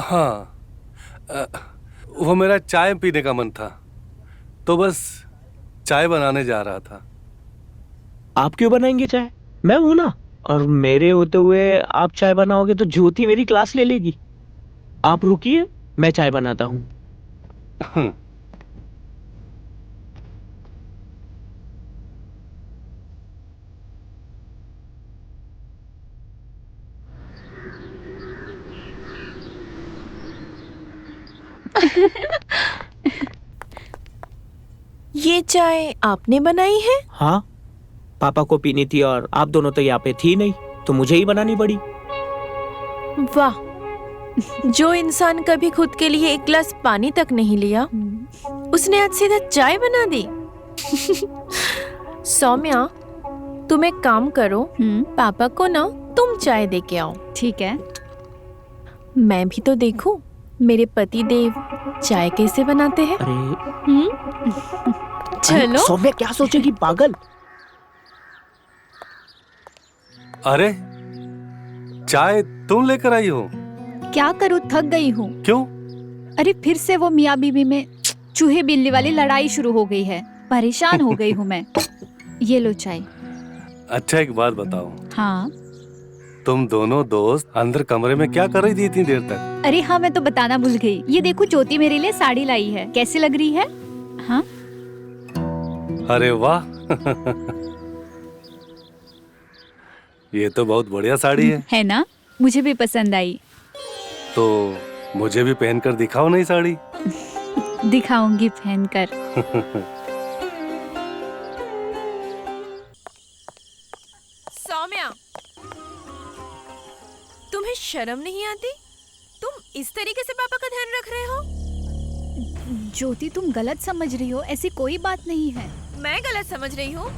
हाँ, वो मेरा चाय पीने का मन था, तो बस चाय बनाने जा रहा था। आप क्यों बनाएंगे चाय? मैं हूं ना, और मेरे होते हुए आप चाय बनाओगे तो ज्योति मेरी क्लास ले लेगी। आप रुकिए, मैं चाय बनाता हूँ। ये चाय आपने बनाई है? हाँ, पापा को पीनी थी और आप दोनों तो यहाँ पे थी नहीं, तो मुझे ही बनानी पड़ी। वाह, जो इंसान कभी खुद के लिए एक गिलास पानी तक नहीं लिया, उसने आज सीधा चाय बना दी। सौम्या, तुम एक काम करो, पापा को ना तुम चाय दे के आओ। ठीक है। मैं भी तो देखूं मेरे पति देव चाय कैसे बनाते हैं। चलो। सौम्या क्या सोचेगी, पागल। अरे, चाय तुम लेकर आई हो? क्या करूँ, थक गई हूँ। क्यों? अरे फिर से वो मियाँ बीवी में चूहे बिल्ली वाली लड़ाई शुरू हो गई है। परेशान हो गई हूँ मैं। ये लो चाय। अच्छा, एक बात बताओ। हाँ। तुम दोनों दोस्त अंदर कमरे में क्या कर रही थी इतनी देर तक? अरे हाँ, मैं तो बताना भूल गई। ये देखो, ज्योति मेरे लिए साड़ी लाई है, कैसी लग रही है? हाँ। अरे वाह। ये तो बहुत बढ़िया साड़ी है ना? मुझे भी पसंद आई। तो मुझे भी पहनकर दिखाओ नई साड़ी। दिखाऊंगी पहनकर। सौम्या, तुम्हें शर्म नहीं आती? तुम इस तरीके से पापा का ध्यान रख रहे हो? ज्योति तुम गलत समझ रही हो, ऐसी कोई बात नहीं है। मैं गलत समझ रही हूँ?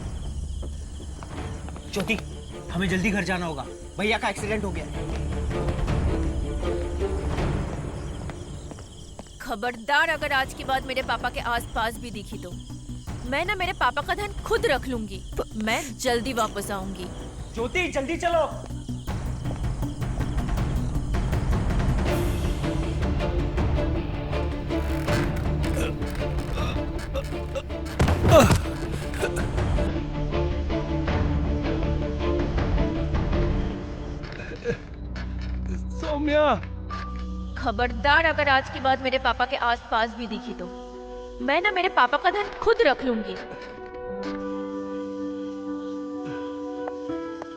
ज्योति, हमें जल्दी घर जाना होगा, भैया का एक्सीडेंट हो गया। खबरदार अगर आज के बाद मेरे पापा के आसपास भी दिखी तो मैं ना मेरे पापा का धन खुद रख लूंगी। मैं जल्दी वापस आऊंगी। ज्योति जल्दी चलो। सौम्या, खबरदार अगर आज के बाद मेरे पापा के आसपास भी दिखी तो मैं ना मेरे पापा का धन खुद रख लूंगी।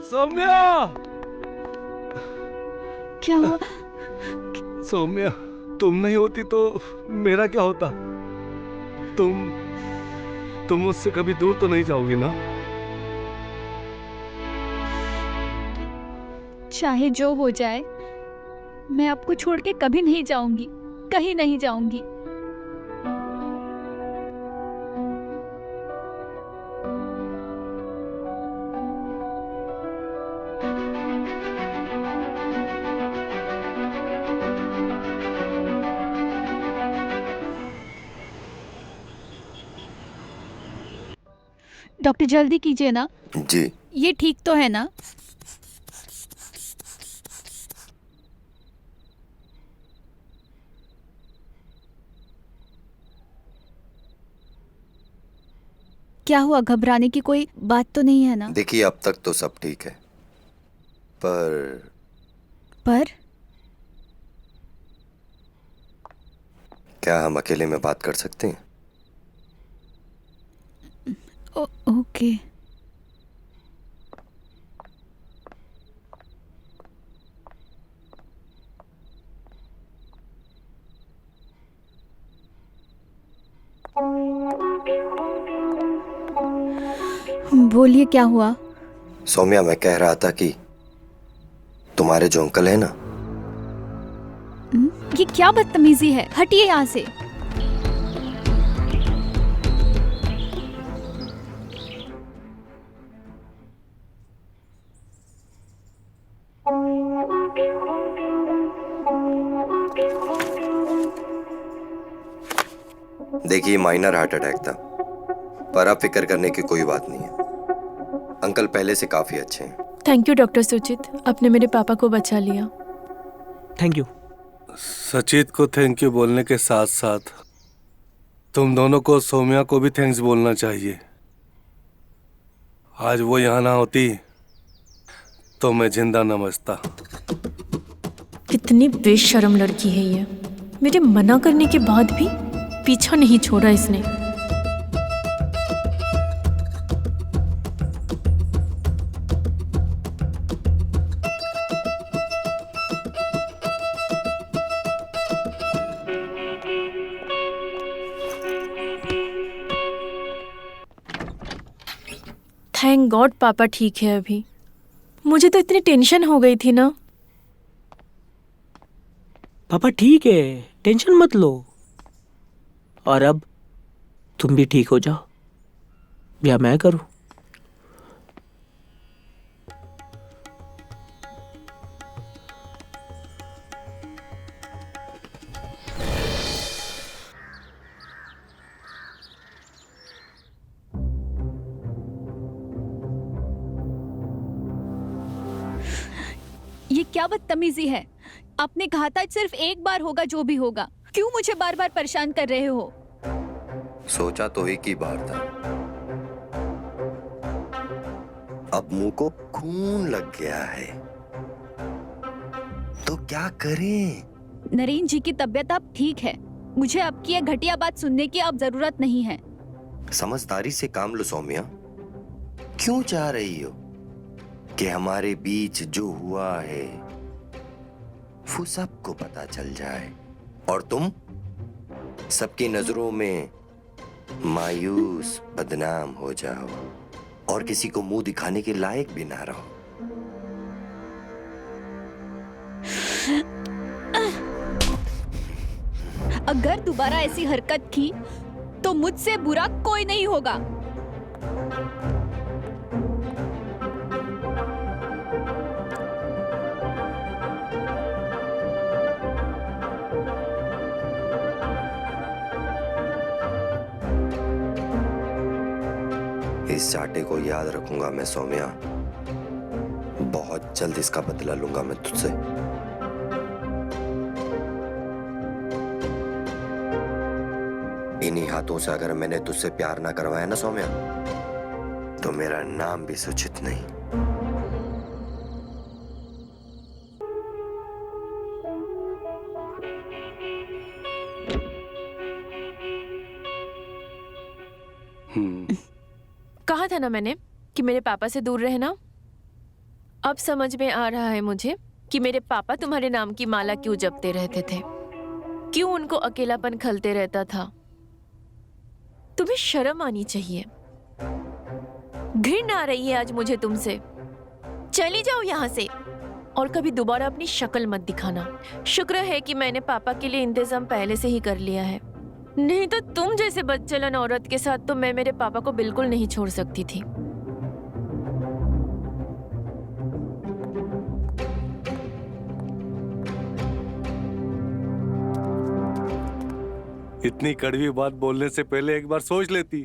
सौम्या, क्या हुआ? सौम्या, तुम नहीं होती तो मेरा क्या होता? तुम मुझसे कभी दूर तो नहीं जाओगी ना? चाहे जो हो जाए, मैं आपको छोड़ के कभी नहीं जाऊंगी, कहीं नहीं जाऊंगी। डॉक्टर जल्दी कीजिए ना। जी। ये ठीक तो है ना? क्या हुआ, घबराने की कोई बात तो नहीं है ना? देखिए, अब तक तो सब ठीक है, पर क्या हम अकेले में बात कर सकते हैं? ओके। बोलिए, क्या हुआ? सौम्या, मैं कह रहा था कि तुम्हारे जो अंकल है ना, ये क्या बदतमीजी है? हटिए यहाँ से। देखिए, माइनर हार्ट अटैक था, पर अब फिक्र करने की कोई बात नहीं है। अंकल पहले से काफी अच्छे हैं। थैंक यू डॉक्टर सुचित, आपने मेरे पापा को बचा लिया। Thank you. सचित को थैंक यू बोलने के साथ साथ तुम दोनों को, सौम्या को भी थैंक्स बोलना चाहिए। आज वो यहाँ ना होती तो मैं जिंदा न बचता। कितनी बेशर्म लड़की है ये। मेरे मना करने के बाद भी पीछा नहीं छोड़ा इसने। थैंक गॉड पापा ठीक है अभी। मुझे तो इतनी टेंशन हो गई थी ना। पापा ठीक है, टेंशन मत लो। और अब तुम भी ठीक हो जाओ, या मैं करूं? ये क्या बदतमीजी है? आपने कहा था सिर्फ एक बार होगा जो भी होगा, क्यों मुझे बार बार परेशान कर रहे हो? सोचा तो एक ही बार था, अब मुंह को खून लग गया है, तो क्या करें? नरेन जी की तबीयत अब ठीक है, मुझे आपकी ये घटिया बात सुनने की अब जरूरत नहीं है। समझदारी से काम लो सौम्या। क्यों चाह रही हो कि हमारे बीच जो हुआ है वो सबको पता चल जाए और तुम सबकी नजरों में मायूस बदनाम हो जाओ और किसी को मुंह दिखाने के लायक भी ना रहो? अगर दोबारा ऐसी हरकत की तो मुझसे बुरा कोई नहीं होगा। इस चाटे को याद रखूंगा मैं सौम्या। बहुत जल्द इसका बदला लूंगा मैं तुझसे। इन्हीं हाथों से अगर मैंने तुझसे प्यार ना करवाया ना सौम्या, तो मेरा नाम भी सुचित नहीं। कहा था ना मैंने कि मेरे पापा से दूर रहना। अब समझ में आ रहा है मुझे कि मेरे पापा तुम्हारे नाम की माला क्यों जपते रहते थे, क्यों उनको अकेलापन खलते रहता था। तुम्हें शर्म आनी चाहिए। घृणा आ रही है आज मुझे तुमसे। चली जाओ यहाँ से और कभी दोबारा अपनी शक्ल मत दिखाना। शुक्र है कि मैंने पापा के लिए इंतजाम पहले से ही कर लिया है, नहीं तो तुम जैसे बदचलन औरत के साथ तो मैं मेरे पापा को बिल्कुल नहीं छोड़ सकती थी। इतनी कड़वी बात बोलने से पहले एक बार सोच लेती।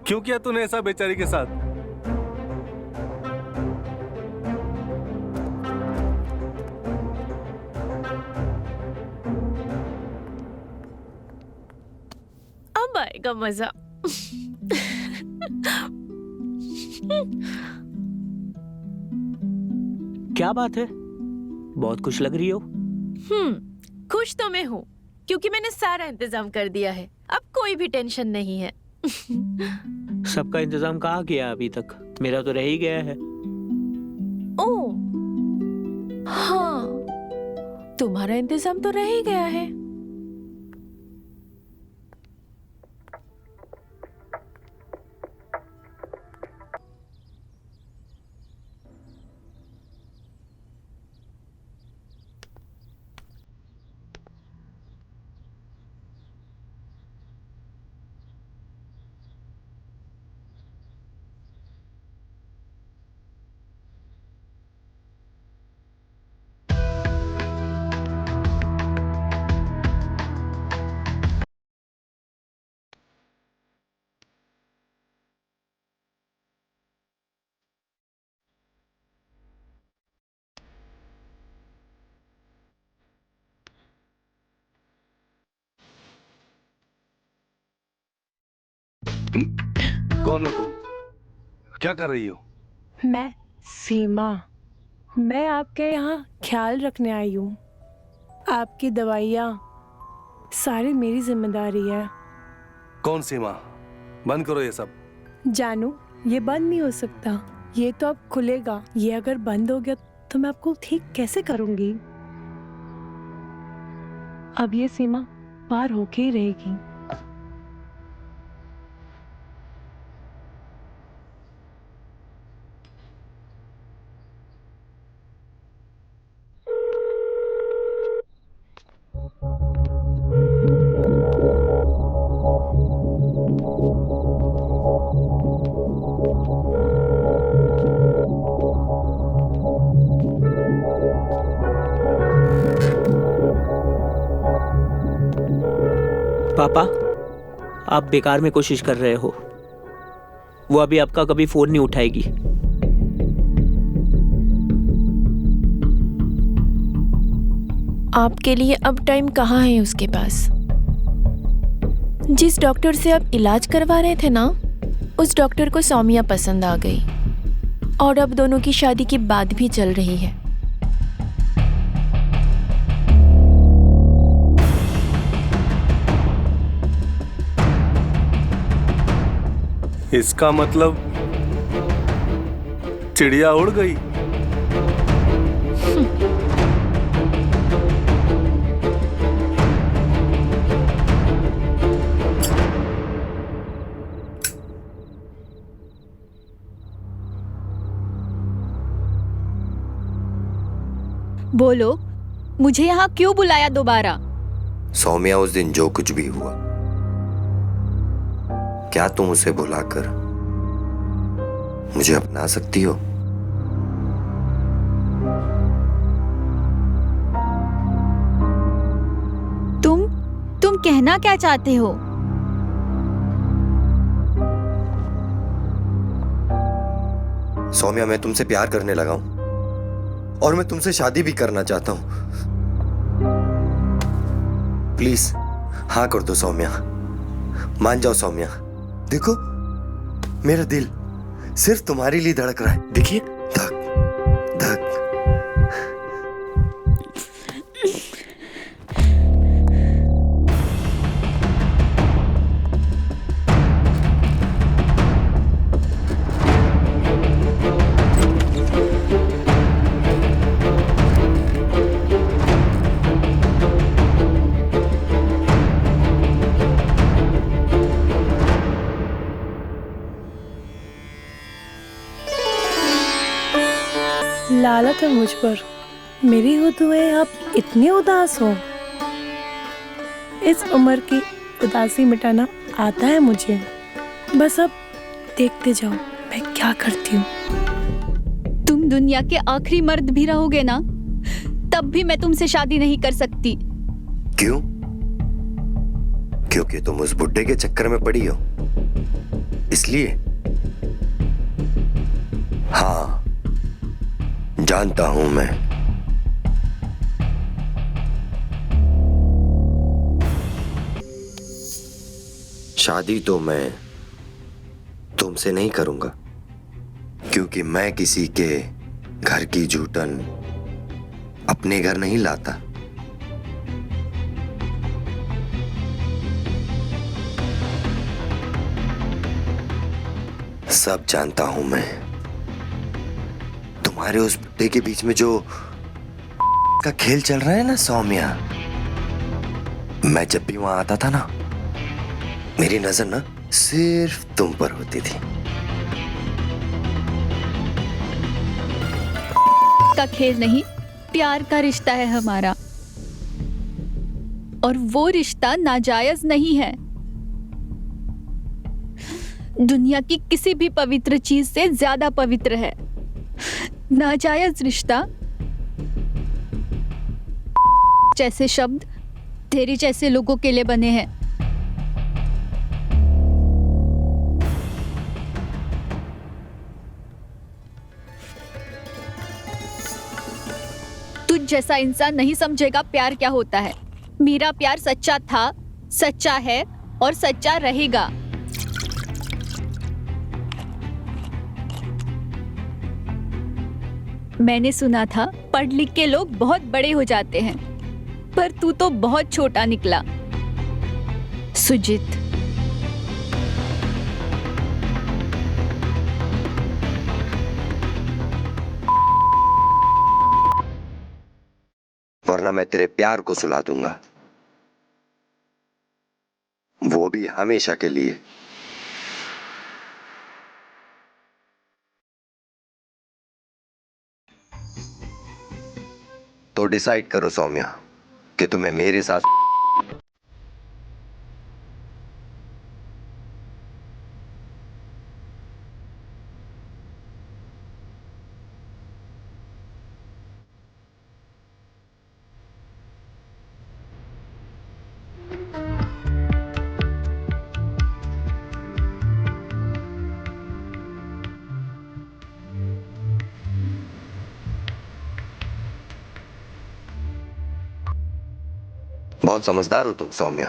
क्यों किया तूने ऐसा बेचारी के साथ? अब आएगा मजा। क्या बात है, बहुत खुश लग रही हो। खुश तो मैं हूँ क्योंकि मैंने सारा इंतजाम कर दिया है। अब कोई भी टेंशन नहीं है। सबका इंतजाम कहाँ किया अभी तक? मेरा तो रह ही गया है। ओ हाँ, तुम्हारा इंतजाम तो रह ही गया है। कौन हो तुम? क्या कर रही हो? मैं सीमा। मैं आपके यहाँ ख्याल रखने आई हूँ। आपकी दवाइयाँ सारी मेरी जिम्मेदारी है। कौन सीमा? बंद करो ये सब। जानू, ये बंद नहीं हो सकता। ये तो अब खुलेगा। ये अगर बंद हो गया तो मैं आपको ठीक कैसे करूँगी? अब ये सीमा पार होके ही रहेगी। पापा, आप बेकार में कोशिश कर रहे हो। वो अभी आपका कभी फोन नहीं उठाएगी। आपके लिए अब टाइम कहाँ है उसके पास? जिस डॉक्टर से आप इलाज करवा रहे थे ना, उस डॉक्टर को सौम्या पसंद आ गई और अब दोनों की शादी की बात भी चल रही है। इसका मतलब चिड़िया उड़ गई। बोलो, मुझे यहाँ क्यों बुलाया दोबारा? सौम्या, उस दिन जो कुछ भी हुआ, क्या तुम उसे भुलाकर मुझे अपना सकती हो? तुम कहना क्या चाहते हो? सौम्या, मैं तुमसे प्यार करने लगा हूं और मैं तुमसे शादी भी करना चाहता हूं। प्लीज हाँ कर दो सौम्या, मान जाओ सौम्या। देखो, मेरा दिल सिर्फ तुम्हारे लिए धड़क रहा है। देखिए, धक धक। लालत है मुझ पर, मेरी होते हुए आप इतने उदास हो। इस उम्र की उदासी मिटाना आता है मुझे। बस अब देखते जाओ मैं क्या करती हूँ। तुम दुनिया के आखिरी मर्द भी रहोगे ना, तब भी मैं तुमसे शादी नहीं कर सकती। क्यों? क्योंकि तुम उस बुड्ढे के चक्कर में पड़ी हो, इसलिए? हाँ, जानता हूं मैं। शादी तो मैं तुमसे नहीं करूंगा, क्योंकि मैं किसी के घर की जूठन अपने घर नहीं लाता। सब जानता हूं मैं। तुम्हारे उस बुड्ढे के बीच में जो का खेल चल रहा है ना सौम्या, मैं जब भी वहां आता था ना, मेरी नजर ना सिर्फ तुम पर होती थी। का खेल नहीं, प्यार का रिश्ता है हमारा, और वो रिश्ता नाजायज नहीं है। दुनिया की किसी भी पवित्र चीज से ज्यादा पवित्र है। नाजायज रिश्ता जैसे शब्द तेरे जैसे लोगों के लिए बने हैं। तुझ जैसा इंसान नहीं समझेगा प्यार क्या होता है। मेरा प्यार सच्चा था, सच्चा है और सच्चा रहेगा। मैंने सुना था पढ़ लिख के लोग बहुत बड़े हो जाते हैं, पर तू तो बहुत छोटा निकला। सुजीत, वरना मैं तेरे प्यार को सुला दूंगा, वो भी हमेशा के लिए। तो डिसाइड करो सौम्या कि तुम्हें मेरे साथ बहुत समझदार हो तुम सौम्या।